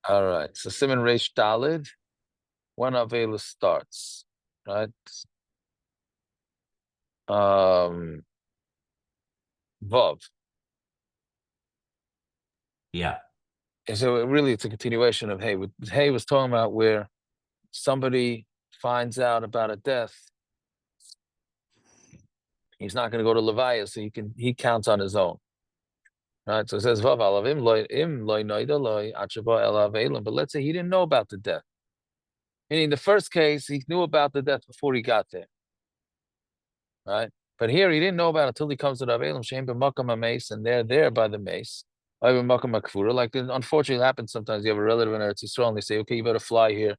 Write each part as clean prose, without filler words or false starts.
All right. So Simon Reish Dalid, when Avela starts, right? Vav. Yeah. And so really it's a continuation of Hey. Hey was talking about where somebody finds out about a death. He's not going to go to Leviah, so he counts on his own. Right, so it says Vav alav im loy noida loy achava elav elam. But let's say he didn't know about the death. Meaning, the first case he knew about the death before he got there, right? But here he didn't know about it until he comes to the Avelim Shem b'makam mace, and they're there by the mace. Like unfortunately, it happens sometimes. You have a relative in Eretz Yisrael, and they say, "Okay, you better fly here,"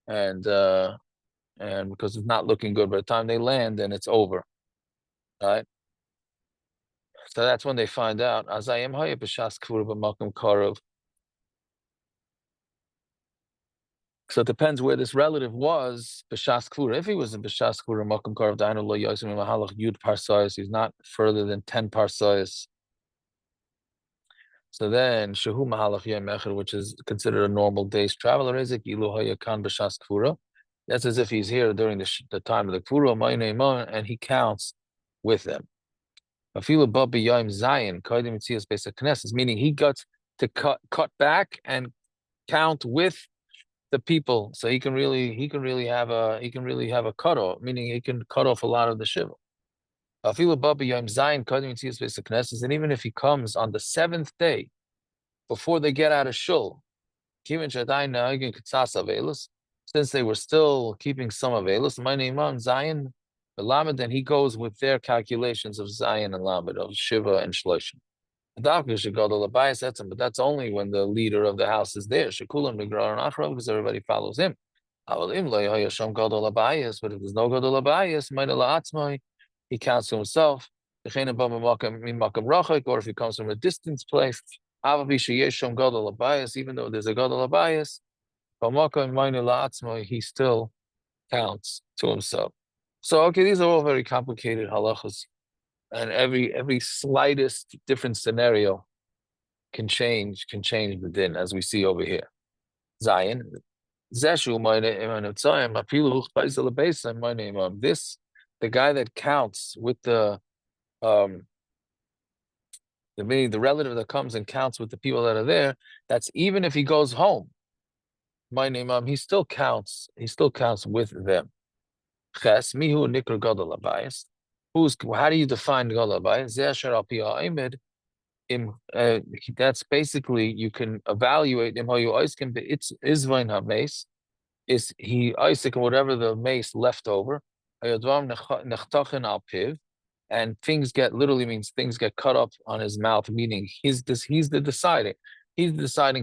and because it's not looking good. By the time they land, then it's over, right? So that's when they find out. Azayim haya b'shas kfura b'makam karov. So it depends where this relative was, B'shas Kvura. If he was in B'shas Kvura, Makam Karav Dainu Lo Yosim Mahalach Yud Parsayas, he's not further than 10 Parsayas. So then, Shehu Mahalach Yom Echad, which is considered a normal day's travel, Rezik Ilu Hayakan B'shas Kvura. That's as if he's here during the time of the Kvura, Ma'inei and he counts with them. Afilu Babi Yom Zayin, Kaidim Mitzias Besa Knesses, meaning he got to cut back and count with the people, so he can really have a cutoff, meaning he can cut off a lot of the shiva. And even if he comes on the 7th day before they get out of shul, since they were still keeping some avelos, my name on Zion, then he goes with their calculations of Zion and Lamed, of Shiva and Shloshim. But that's only when the leader of the house is there. Because everybody follows him. But if there's no gadol abayis, he counts to himself. Or if he comes from a distant place, even though there's a gadol abayis, he still counts to himself. So okay, these are all very complicated halachas. And every slightest different scenario can change the din, as we see over here. Zion. This, the guy that counts with the meaning the relative that comes and counts with the people that are there, that's even if he goes home. My name, he still counts with them. Ches, mihu nikr gadol abayis. How do you define gadol abayis? That's basically, you can evaluate him how you can be it's isvain ha-mace, is he Isaac whatever the mace left over, and things get literally means things get cut up on his mouth, meaning he's the deciding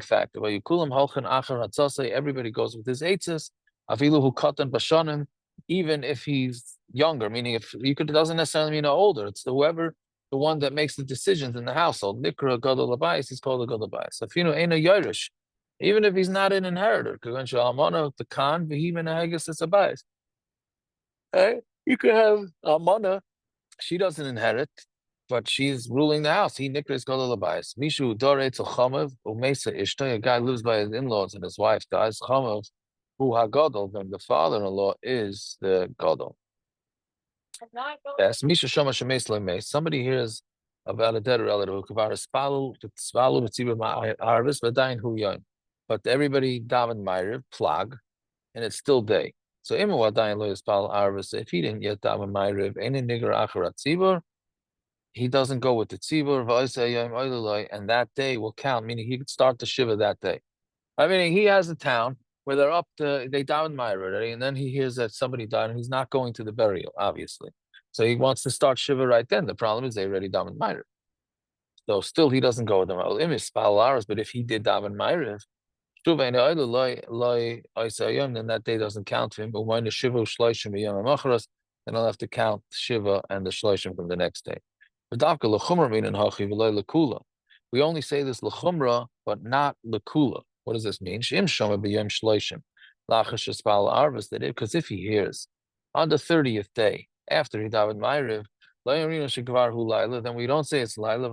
factor. Everybody goes with his eitzes, afilu katan bashanim, even if he's younger, meaning if you could, it doesn't necessarily mean older, it's the one that makes the decisions in the household. Nikra gadol abayis, he's called a gadol abayis. Afinu ain't a yirish, even if he's not an inheritor. The Khan, you could have Almana, she doesn't inherit, but she's ruling the house. He nikras gadol abayis. Mishu doretz chamav umesa ishta. A guy lives by his in-laws and his wife dies. Chamav hu hagadol. Then the father-in-law is the gadol. Yes, Misha Shama Shemes Lemes. Somebody hears about a dead relative who kavar spalu mitzibah harvest v'dayin hu yom. But everybody daven ma'ariv plag, and it's still day. So if he didn't yet daven ma'ariv, any nigger acharat tzibur, he doesn't go with the tzibur, and that day will count, meaning he could start the shiva that day. I mean, he has a town where they daven ma'ariv already, and then he hears that somebody died, and he's not going to the burial, obviously. So he wants to start shiva right then. The problem is they already daven ma'ariv. So still he doesn't go with them. But if he did daven ma'ariv, then that day doesn't count for him. But when the shiva shloishim then I'll have to count shiva and the shloishim from the next day. We only say this lechumra, but not lekula. What does this mean? Because if he hears on the 30th day after he davened ma'ariv, then we don't say it's laila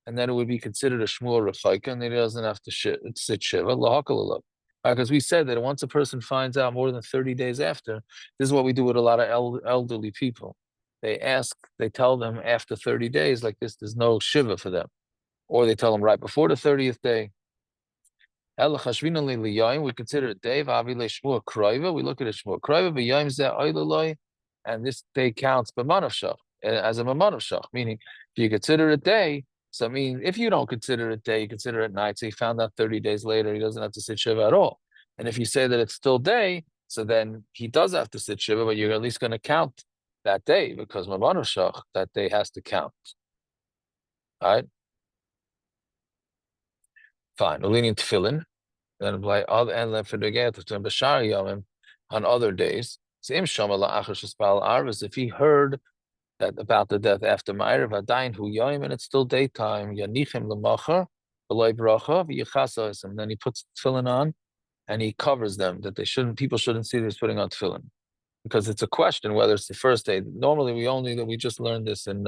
and then it would be considered a shmua rechaika, and then he doesn't have to sit shiva lahakalalah. Because we said that once a person finds out more than 30 days after, this is what we do with a lot of elderly people. They tell them after 30 days like this, there's no shiva for them, or they tell them right before the 30th day. We consider it day. We look at it shmua kraiva, and this day counts as a mamanavshach, meaning if you consider it day. So I mean, if you don't consider it day, you consider it night. So he found out 30 days later, he doesn't have to sit shiva at all. And if you say that it's still day, so then he does have to sit shiva, but you're at least going to count that day because mamanavshach, that day has to count. All right. Fine. We're leaning tefillin. Then by other and left for the get to Bashar Yomim on other days. Same Shamala Achashpal Arvis, if he heard that about the death after Ma'ariv Adain Hu Yom and it's still daytime, Yanichem Lamacher, Belay Bracha, V'Yachasa, and then he puts tefillin on and he covers them that people shouldn't see this putting on tefillin. Because it's a question whether it's the first day. Normally we just learned this in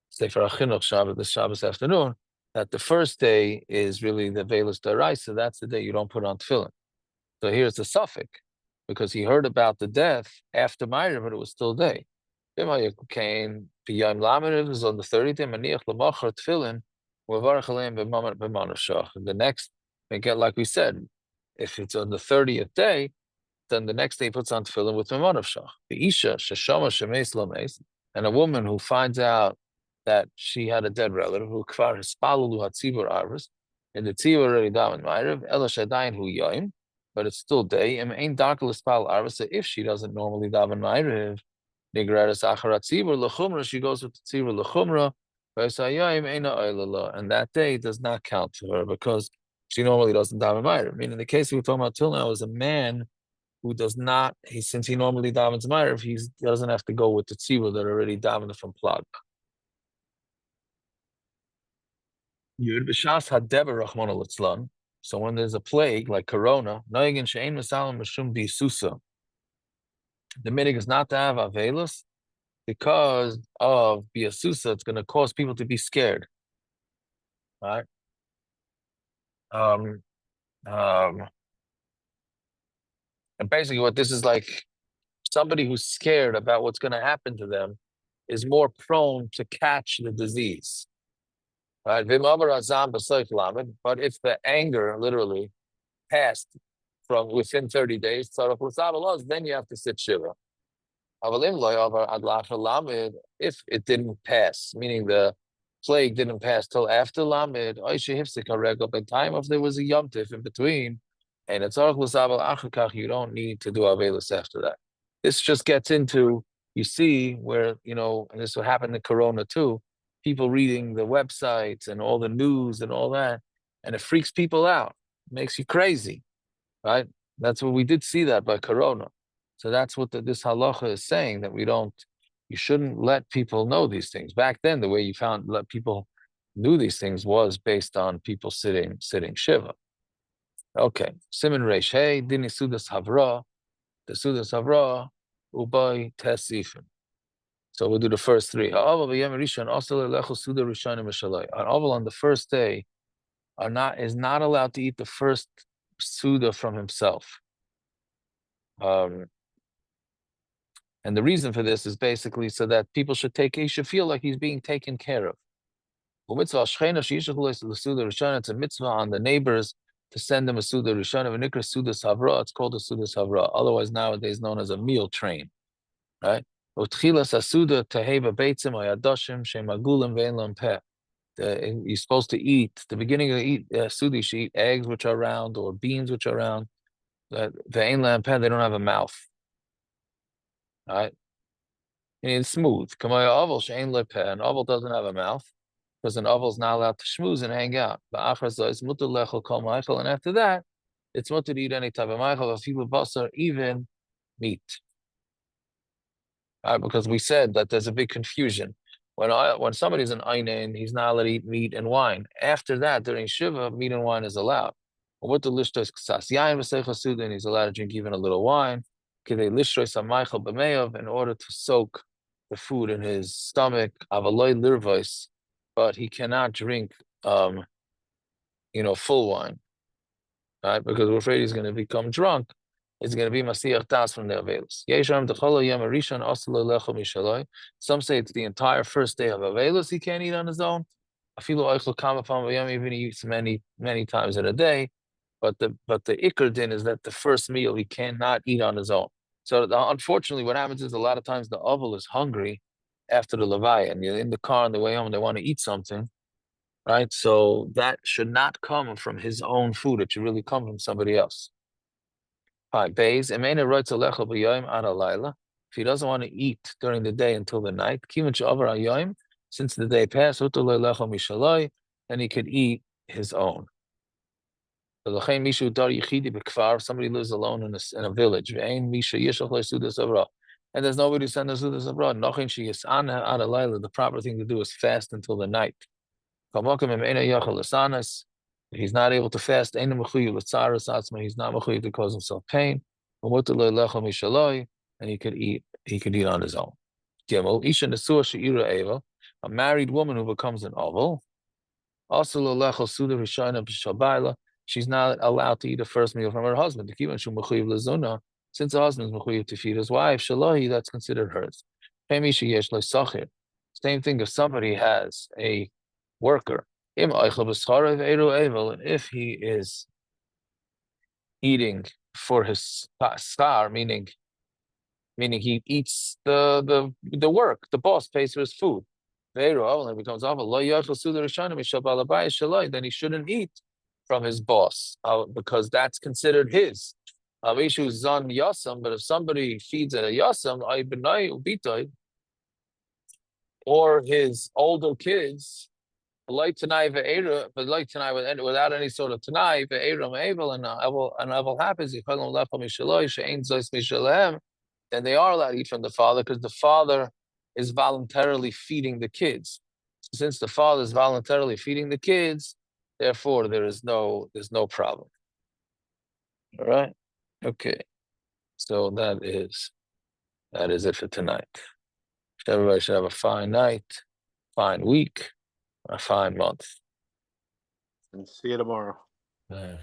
Sefer HaChinuch Shabbat, this Shabbos afternoon, that the first day is really the Veilus Daraisa, so that's the day you don't put on tefillin. So here's the suffix, because he heard about the death after Ma'ariv, but it was still day. It was on the 30th day, Maniach L'machar tefillin, U'varach aleim b'manav. The next, again, like we said, if it's on the 30th day, then the next day he puts on tefillin with manav shach. The isha sheshama shemes lames, and a woman who finds out that she had a dead relative who kvar hispalulu hatzibur arvus, and the tzibur already daven ma'ariv ela shadayin hu yoim, but it's still day. And ain't darkel hispal arvus. So if she doesn't normally daven ma'ariv, nigraris acharat tzibur lechumra, she goes with the tzibur lechumra. And that day does not count for her because she normally doesn't daven ma'ariv. I mean, in the case we were talking about till now, is a man who does not, since he normally davens ma'ariv, he doesn't have to go with the tzibur that already davened from plag. So when there's a plague like corona, the minig is not to have avelus because of biasusa. It's going to cause people to be scared. All right. And basically, what this is like, somebody who's scared about what's going to happen to them is more prone to catch the disease. Right? But if the anger literally passed from within 30 days, then you have to sit shiva. If it didn't pass, meaning the plague didn't pass till after Lamed, by time if there was a Yom Tif in between, and it's you don't need to do Avelus after that. This just gets into, you see, where, and this will happen in Corona too, people reading the websites and all the news and all that, and it freaks people out. It makes you crazy, right? That's what we did see that by Corona. So that's what this halacha is saying, that you shouldn't let people know these things. Back then, the way you let people knew these things was based on people sitting shiva. Okay, Siman Reish Hey, Dini Sudas Havra, the Sudas Havra, Ubay Tesifin. So we'll do the first three. An oval on the first day is not allowed to eat the first suda from himself. And the reason for this is basically so that he should feel like he's being taken care of. It's a mitzvah on the neighbors to send them a suda rishana. It's called a suda savra. Otherwise, nowadays known as a meal train, right? You're supposed to eat, the beginning of the suda, you should eat eggs which are round or beans which are round. They don't have a mouth. All right? And it's smooth. An oval doesn't have a mouth because an oval is not allowed to schmooze and hang out. And after that, it's mutter to eat any type of meichel, even meat. Because we said that there's a big confusion. When somebody's an einin, he's not allowed to eat meat and wine. After that, during Shiva, meat and wine is allowed. With the lishtos ksas yain v'seichel, he's allowed to drink even a little wine. In order to soak the food in his stomach, avaloi lirvois, but he cannot drink, full wine, right? Because we're afraid he's going to become drunk. It's going to be Masiyach Das from the Avelis. Some say it's the entire first day of Avelis he can't eat on his own. Even he eats many, many times in a day. But the Iker din is that the first meal he cannot eat on his own. So unfortunately, what happens is a lot of times the Avel is hungry after the Levaya, and you're in the car on the way home, they want to eat something, right? So that should not come from his own food. It should really come from somebody else. Fine. If he doesn't want to eat during the day until the night, since the day passed, then he could eat his own. Somebody lives alone in a village, and there's nobody to send the Sudas abroad. The proper thing to do is fast until the night. If he's not able to fast, he's not mechuyev to cause himself pain. And he could eat on his own. A married woman who becomes an oval. She's not allowed to eat the first meal from her husband. Since the husband is mechuyev to feed his wife, that's considered hers. Same thing if somebody has a worker. And if he is eating for his star, meaning he eats the work, the boss pays for his food. Then he shouldn't eat from his boss because that's considered his. But if somebody feeds at a yasam, or his older kids, without any sort of tanai, and aval happens, then they are allowed to eat from the father because the father is voluntarily feeding the kids. Since the father is voluntarily feeding the kids, therefore there's no problem. All right? Okay. So that is it for tonight. Everybody should have a fine night, fine week, a fine month. And see you tomorrow. Yeah.